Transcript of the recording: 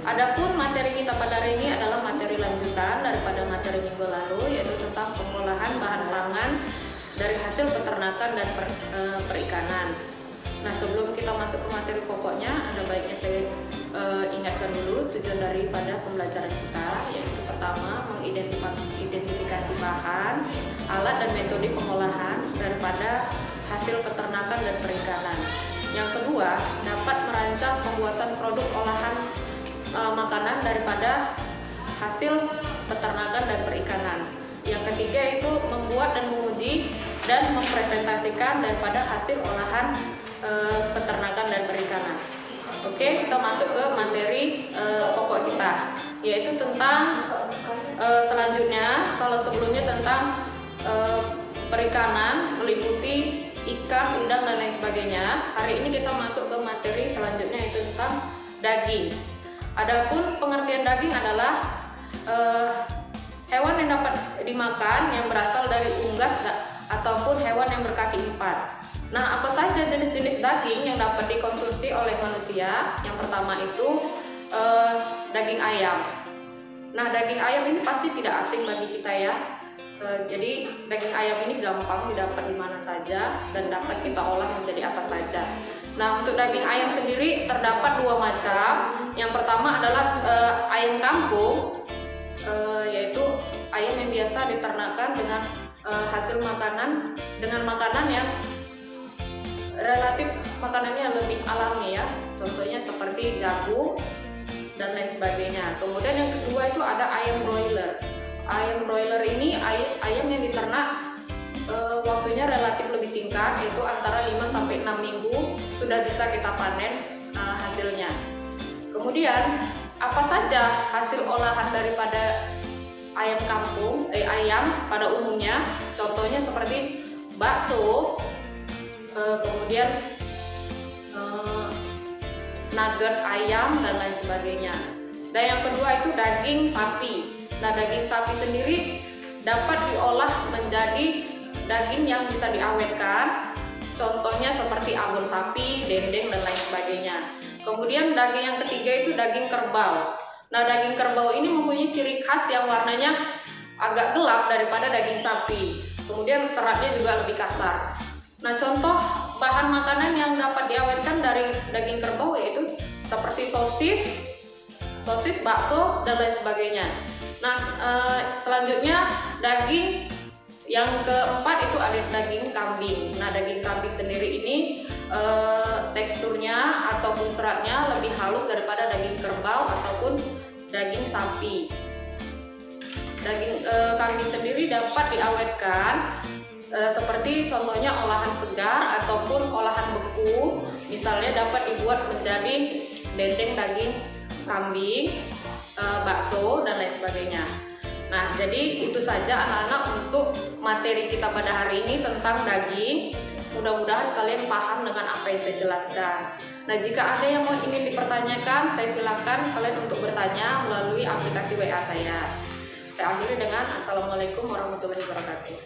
Adapun materi kita pada hari ini adalah materi lanjutan daripada materi minggu lalu, yaitu tentang pengolahan bahan pangan dari hasil peternakan dan perikanan. Nah, sebelum kita masuk ke materi pokoknya, ada baiknya saya ingatkan dulu tujuan daripada pembelajaran kita, yaitu pertama mengidentifikasi bahan, alat dan metode pengolahan daripada hasil peternakan dan perikanan. Yang kedua, dapat merancang pembuatan produk olahan makanan daripada hasil peternakan dan perikanan. Yang ketiga itu membuat dan menguji dan mempresentasikan daripada hasil olahan peternakan dan perikanan. Oke, kita masuk ke materi pokok kita, yaitu tentang selanjutnya. Kalau sebelumnya tentang perikanan meliputi ikan, udang dan lain sebagainya. Hari ini kita masuk ke materi selanjutnya, yaitu tentang daging. Adapun pengertian daging adalah hewan yang dapat dimakan yang berasal dari unggas ataupun hewan yang berkaki 4. Nah, apa saja jenis-jenis daging yang dapat dikonsumsi oleh manusia? Yang pertama itu daging ayam. Nah, daging ayam ini pasti tidak asing bagi kita ya. Jadi daging ayam ini gampang didapat di mana saja dan dapat kita olah menjadi apa saja. Nah, untuk daging ayam sendiri terdapat 2 macam. Yang pertama adalah ayam kampung, yaitu ayam yang biasa diternakan dengan hasil makanan dengan makanan yang relatif makanannya lebih alami ya. Contohnya seperti jagung dan lain sebagainya. Kemudian yang kedua itu ada ayam broiler. Ayam broiler ini ayam yang diternak waktunya relatif lebih singkat, yaitu antara 5-6 minggu sudah bisa kita panen hasilnya. Kemudian apa saja hasil olahan daripada ayam kampung, ayam pada umumnya? Contohnya seperti bakso, kemudian nugget ayam dan lain sebagainya. Dan yang kedua itu daging sapi. Nah, daging sapi sendiri dapat diolah menjadi daging yang bisa diawetkan. Contohnya seperti abon sapi, dendeng dan lain sebagainya. Kemudian daging yang ketiga itu daging kerbau. Nah, daging kerbau ini mempunyai ciri khas yang warnanya agak gelap daripada daging sapi. Kemudian seratnya juga lebih kasar. Nah, contoh bahan makanan yang dapat diawetkan dari daging kerbau yaitu seperti sosis, bakso dan lain sebagainya. Nah, selanjutnya daging yang keempat itu ada daging kambing. Nah, daging kambing sendiri ini teksturnya ataupun seratnya lebih halus daripada daging kerbau ataupun daging sapi. Daging kambing sendiri dapat diawetkan seperti contohnya olahan segar ataupun olahan beku. Misalnya dapat dibuat menjadi dendeng daging kambing, bakso dan lain sebagainya. Nah, jadi itu saja anak-anak untuk materi kita pada hari ini tentang daging. Mudah-mudahan kalian paham dengan apa yang saya jelaskan. Nah, jika ada yang ingin dipertanyakan, saya silakan kalian untuk bertanya melalui aplikasi WA saya. Saya akhiri dengan Assalamualaikum warahmatullahi wabarakatuh.